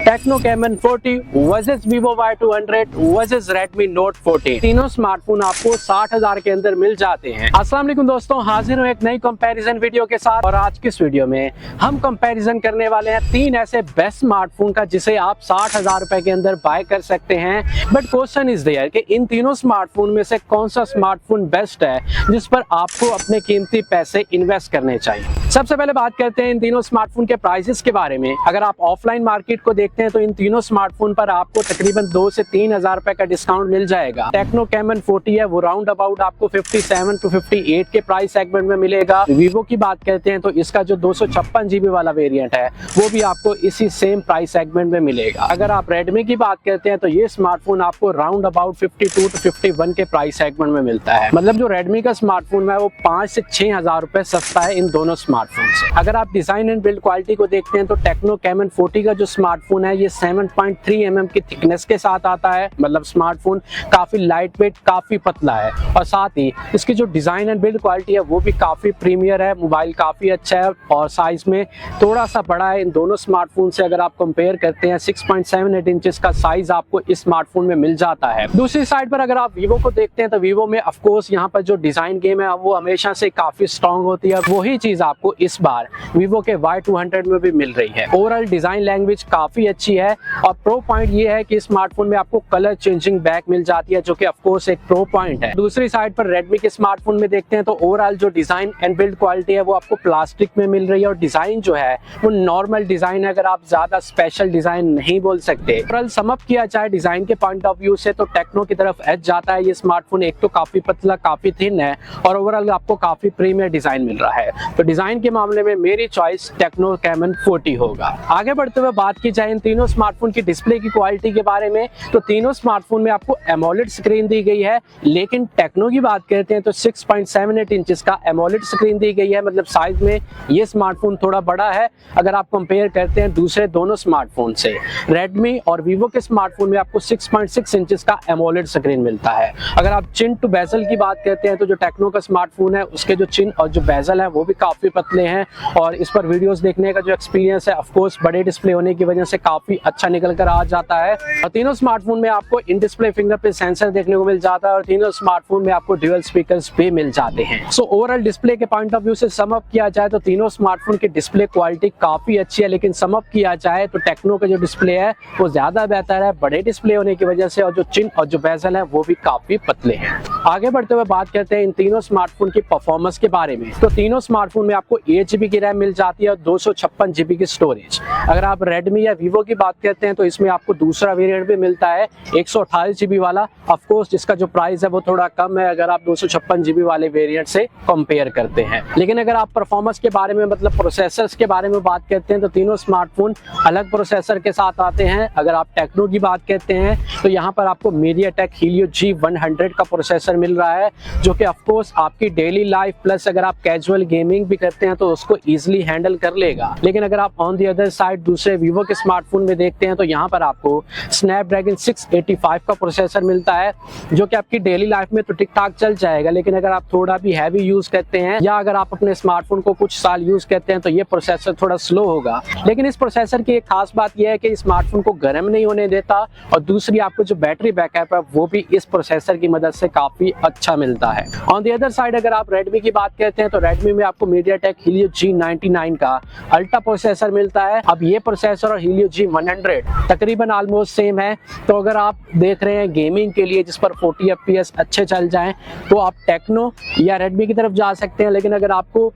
Techno caiman 40 versus Vivo Y200 versus Redmi Note 14। तीनों smartphone आपको 60,000 के अंदर मिल जाते हैं। अस्सलाम वालेकुम दोस्तों, हाजिर हूँ एक नई कंपैरिजन वीडियो के साथ। और आज की इस वीडियो में हम कंपैरिजन करने वाले हैं तीन ऐसे बेस्ट स्मार्टफोन का जिसे आप 60,000 रुपए के अंदर बाय कर सकते हैं। बट क्वेश्चन इज देयर कि इन तीनों स्मार्टफोन में से कौन सा स्मार्टफोन बेस्ट है जिस पर आपको अपने कीमती पैसे इन्वेस्ट करने चाहिए। सबसे पहले बात करते हैं इन तीनों स्मार्टफोन के प्राइसेस के बारे में। अगर आप ऑफलाइन मार्केट को देखते हैं तो इन तीनों स्मार्टफोन पर आपको तकरीबन 2 से 3,000 रुपए का डिस्काउंट मिल जाएगा। टेक्नो कैमन 40 है वो राउंड अबाउट आपको 57 to 58 के प्राइस सेगमेंट में मिलेगा। वीवो की बात करते हैं तो इसका जो 256 GB वाला वेरिएंट है वो भी आपको इसी सेम प्राइस सेगमेंट में मिलेगा। अगर आप रेडमी की बात करते हैं तो ये स्मार्टफोन आपको राउंड अबाउट 52 to 51 के प्राइस सेगमेंट में मिलता है। मतलब जो रेडमी का स्मार्टफोन है वो 5 से 6,000 रुपए सस्ता है इन दोनों स्मार्टफोन से। अगर आप डिजाइन एंड बिल्ड क्वालिटी को देखते हैं तो टेक्नो कैमन 40 का जो स्मार्टफोन है ये 7.3 mm की थिकनेस के साथ आता है। मतलब स्मार्टफोन काफी लाइट वेट, काफी पतला है और साथ ही इसकी जो डिजाइन एंड बिल्ड क्वालिटी है वो भी काफी प्रीमियर है। मोबाइल काफी अच्छा है और साइज में थोड़ा सा बड़ा है इन दोनों स्मार्टफोन से। अगर आप कंपेयर करते हैं 6.78 इंचेस का साइज आपको इस स्मार्टफोन में मिल जाता है। दूसरी साइड पर अगर आप वीवो को देखते हैं तो वीवो में ऑफ कोर्स यहाँ पर जो डिजाइन गेम है वो हमेशा से काफी स्ट्रॉन्ग होती है। वही चीज आपको इस बार वीवो के Y200 में भी मिल रही है। ओवरऑल डिजाइन लैंग्वेज काफी अच्छी है और प्रो पॉइंट ये है कि स्मार्टफोन में आपको कलर चेंजिंग बैक मिल जाती है जो कि ऑफ कोर्स एक प्रो पॉइंट है। दूसरी साइड पर रेडमी के स्मार्टफोन में देखते हैं तो ओवरऑल जो डिजाइन एंड बिल्ड क्वालिटी है वो आपको प्लास्टिक में मिल रही है और डिजाइन जो है वो नॉर्मल डिजाइन है। अगर आप ज्यादा स्पेशल डिजाइन नहीं बोल सकते। ओवरऑल सम अप किया जाए डिजाइन के पॉइंट ऑफ व्यू से तो टेक्नो की तरफ एज जाता है। ये स्मार्टफोन एक तो काफी पतला, काफी थिन है और ओवरऑल आपको काफी प्रीमियर डिजाइन मिल रहा है। तो डिजाइन के मामले में मेरी चॉइस टेक्नो कैमन 40 होगा। आगे बढ़ते हुए बात की जाए इन तीनों स्मार्टफोन की डिस्प्ले की क्वालिटी के बारे में तो तीनों स्मार्टफोन में आपको एमोलेड स्क्रीन दी गई है। लेकिन टेक्नो की बात करते हैं तो 6.78 इंचेस का एमोलेड स्क्रीन दी गई है। मतलब साइज में ये स्मार्टफोन थोड़ा बड़ा है अगर आप कंपेयर करते हैं दूसरे दोनों स्मार्टफोन से। रेडमी और वीवो के स्मार्टफोन में आपको 6.6 इंचेस का एमोलेड स्क्रीन मिलता है। अगर आप चिन टू बेजल की बात करते हैं तो जो टेक्नो का स्मार्टफोन है उसके जो चिन और जो बेजल है वो भी काफी पतले हैं और इस पर वीडियोस देखने का जो एक्सपीरियंस है ऑफ कोर्स बड़े डिस्प्ले होने की वजह से काफी अच्छा निकल कर आ जाता है। और तीनों स्मार्टफोन में आपको इन डिस्प्ले फिंगरप्रिंट सेंसर देखने को मिल जाता है और तीनों स्मार्टफोन में आपको ड्यूअल स्पीकर्स भी मिल जाते हैं। सो ओवरऑल डिस्प्ले के पॉइंट ऑफ व्यू से सम अप किया जाए तो तीनों स्मार्टफोन की डिस्प्ले क्वालिटी काफी अच्छी है। लेकिन सम अप किया जाए तो टेक्नो का जो डिस्प्ले है वो ज्यादा बेहतर है बड़े डिस्प्ले होने की वजह से और जो चिन और जो बेजल है वो भी काफी पतले हैं। आगे बढ़ते हुए बात करते हैं इन तीनों स्मार्टफोन की परफॉर्मेंस के बारे में। तो तीनों स्मार्टफोन में आपको 8 GB की रैम मिल जाती है और 256 GB की स्टोरेज। अगर आप रेडमी या वीवो की बात करते हैं तो इसमें आपको दूसरा वेरिएंट भी मिलता है 128 GB वाला। ऑफ कोर्स जिसका जो प्राइस है वो थोड़ा कम है अगर आप 256 GB वाले वेरिएंट से कंपेयर करते हैं। लेकिन अगर आप परफॉर्मेंस के बारे में मतलब प्रोसेसर्स के बारे में बात करते हैं तो तीनों स्मार्टफोन अलग प्रोसेसर के साथ आते हैं। अगर आप टेक्नो की बात करते हैं तो यहाँ पर आपको MediaTek Helio G100 का प्रोसेसर मिल रहा है जो कि ऑफ कोर्स आपकी डेली लाइफ प्लस अगर आप कैजुअल गेमिंग भी करते हैं तो उसको इजीली हैंडल कर लेगा। लेकिन अगर आप ऑन द अदर साइड दूसरे वीवो के स्मार्टफोन में देखते हैं तो यहाँ पर आपको स्नैपड्रैगन 685 का प्रोसेसर मिलता है जो कि आपकी डेली लाइफ में तो ठीक ठाक चल जाएगा। लेकिन अगर आप थोड़ा भी हैवी यूज करते हैं या अगर आप अपने स्मार्टफोन को कुछ साल यूज करते हैं तो ये प्रोसेसर थोड़ा स्लो होगा। लेकिन इस प्रोसेसर की एक खास बात यह है कि स्मार्टफोन को गर्म नहीं होने देता और दूसरी आपको जो बैटरी बैकअप है वो भी इस प्रोसेसर की मदद से काफी अच्छा मिलता है। ऑन द अदर साइड अगर आप रेडमी की बात करते हैं तो रेडमी में आपको MediaTek Helio G99 का अल्ट्रा प्रोसेसर मिलता है। अब ये प्रोसेसर और Helio G100 तकरीबन ऑलमोस्ट सेम है। तो अगर आप देख रहे हैं गेमिंग के लिए जिस पर 40 FPS अच्छे चल जाएं तो आप टेक्नो या रेडमी की तरफ जा सकते हैं। लेकिन अगर आपको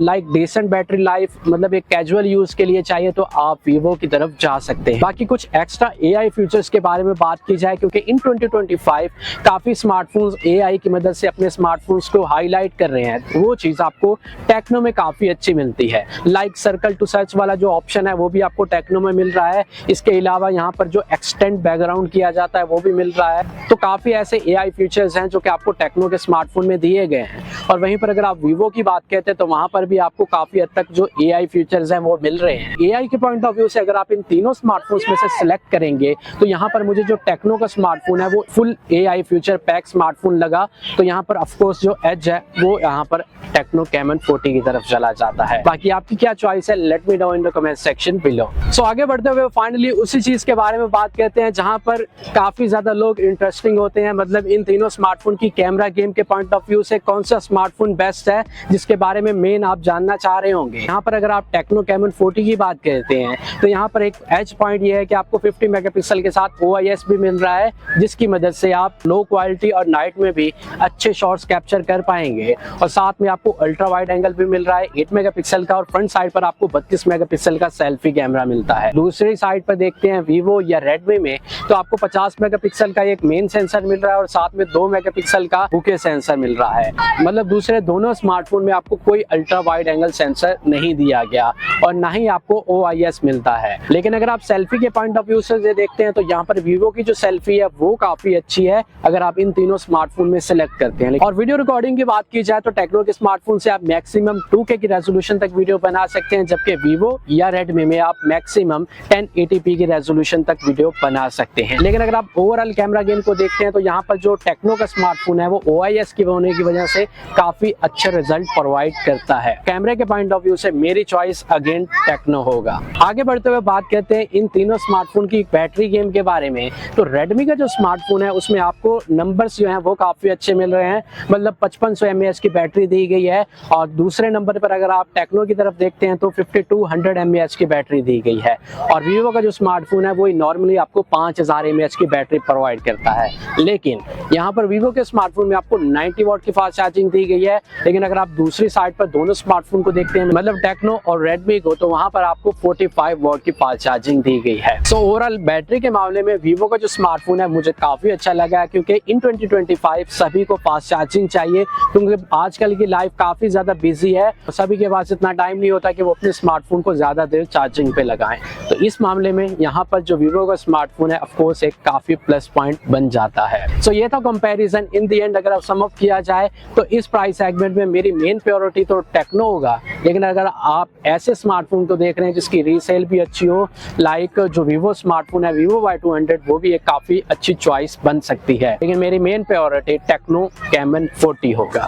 लाइक डिसेंट बैटरी लाइफ मतलब एक कैजुअल यूज के लिए चाहिए तो आप वीवो की तरफ जा सकते हैं। बाकी कुछ एक्स्ट्रा AI फीचर्स के बारे में बात की जाए क्योंकि इन 2025 काफी स्मार्टफोन्स AI की मदद से अपने स्मार्टफोन्स को हाईलाइट कर रहे हैं। वो चीज आपको टेक्नो में काफी अच्छी मिलती है। लाइक सर्कल टू सर्च वाला जो ऑप्शन है वो भी आपको टेक्नो में मिल रहा है। इसके अलावा यहाँ पर जो एक्सटेंड बैकग्राउंड किया जाता है वो भी मिल रहा है। तो काफी ऐसे AI फीचर्स हैं जो कि आपको टेक्नो के स्मार्टफोन में दिए गए हैं। और वहीं पर अगर आप वीवो की बात करते हैं तो वहां पर भी आपको काफी हद तक जो AI फीचर्स हैं वो मिल रहे हैं। AI के पॉइंट ऑफ व्यू से अगर आप इन तीनों स्मार्टफोन्स में से सिलेक्ट करेंगे तो यहाँ पर मुझे जो टेक्नो का स्मार्टफोन है वो full AI feature pack smartphone लगा। तो यहाँ पर ऑफकोर्स जो एज है वो यहाँ पर टेक्नो कैमन 40 की तरफ चला जाता है। बाकी आपकी क्या चॉइस है, let me know in the comment section below. So आगे आगे बढ़ते हुए फाइनली उसी चीज के बारे में बात करते हैं जहां पर काफी ज्यादा लोग इंटरेस्टिंग होते हैं, मतलब इन तीनों स्मार्टफोन की कैमरा गेम के पॉइंट ऑफ व्यू से कौन सा स्मार्टफोन बेस्ट है, जिसके बारे में मेन आप जानना चाह रहे होंगे। यहाँ पर अगर आप टेक्नो कैमन 40 की बात करते हैं तो यहाँ पर एक एज पॉइंट ये है कि आपको 50 मेगापिक्सल के साथ OIS भी मिल रहा है, जिसकी मदद से आप लो क्वालिटी और नाइट में भी अच्छे शॉट्स कैप्चर कर पाएंगे। और साथ में आपको अल्ट्रा वाइड एंगल भी मिल रहा है 8 मेगापिक्सल का, और फ्रंट साइड पर आपको 32 मेगापिक्सल का सेल्फी कैमरा मिलता है। दूसरी साइड पर देखते हैं वीवो या रेडमी में, तो आपको 50 मेगापिक्सल का एक मेन सेंसर मिल रहा है और साथ में 2 मेगापिक्सल का बुके सेंसर मिल रहा है। मतलब दूसरे दोनों स्मार्टफोन में आपको कोई अल्ट्रा वाइड एंगल सेंसर नहीं दिया गया और ना ही आपको OIS मिलता है। लेकिन अगर आप सेल्फी के पॉइंट ऑफ व्यू से देखते हैं तो यहाँ पर वीवो की जो सेल्फी है वो काफी अच्छी है अगर आप इन तीनों स्मार्टफोन में सिलेक्ट करते हैं। और वीडियो रिकॉर्डिंग की बात की जाए तो टेक्नो के स्मार्टफोन से आप मैक्सिमम 2K की रेजोल्यूशन तक वीडियो बना सकते हैं, जबकि वीवो या रेडमी में आप मैक्सिमम 1080p की रेजोल्यूशन तक वीडियो बना सकते हैं। लेकिन अगर आप ओवरऑल कैमरा गेम को देखते हैं तो यहाँ पर जो टेक्नो का स्मार्टफोन है वो OIS की होने की वजह से काफी अच्छे रिजल्ट प्रोवाइड करता है। कैमरे के पॉइंट ऑफ व्यू से मेरी चॉइस अगेन टेक्नो होगा। आगे बढ़ते हुए बात करते हैं इन तीनों स्मार्टफोन की बैटरी गेम के बारे में। तो रेडमी का जो स्मार्टफोन है उसमें आपको नंबर्स जो हैं वो काफी अच्छे मिल रहे हैं, मतलब 5500 mAh की बैटरी दी गई है। और दूसरे नंबर पर अगर आप टेक्नो की तरफ देखते हैं तो 5200 mAh की बैटरी दी गई है। और वीवो का जो स्मार्टफोन है वो नॉर्मली आपको 5000 mAh की बैटरी प्रोवाइड करता है। लेकिन यहाँ पर वीवो के स्मार्टफोन में आपको 90 वॉट की फास्ट चार्जिंग दी गई है। लेकिन अगर आप दूसरी साइड पर दोनों स्मार्टफोन को देखते हैं, मतलब टेक्नो और रेडमी को, तो वहां पर आपको 45 वॉट की फास्ट चार्जिंग दी गई है। सो ओवरऑल बैटरी के मामले में वीवो का जो स्मार्टफोन है मुझे काफी अच्छा लगा है, क्योंकि इन 2025 सभी को फास्ट चार्जिंग चाहिए, क्योंकि आजकल की लाइफ काफी ज्यादा बिजी है, सभी के पास इतना टाइम नहीं होता कि वो अपने स्मार्टफोन को ज्यादा देर चार्जिंग पे लगाएं। तो इस मामले में यहाँ पर जो वीवो का स्मार्टफोन है ऑफ कोर्स एक काफी प्लस पॉइंट बन जाता है। सो ये था कंपैरिजन। इन दी एंड अगर आप सम अप किया जाए तो इस प्राइस सेगमेंट में मेरी मेन प्रायोरिटी तो टेक्नो होगा। लेकिन अगर आप ऐसे स्मार्टफोन को देख रहे हैं जिसकी रीसेल भी अच्छी हो, लाइक जो वीवो स्मार्टफोन है Vivo Y200, वो भी एक काफी अच्छी चॉइस बन सकती है। लेकिन मेरी मेन प्रायोरिटी टेक्नो कैमन 40 होगा।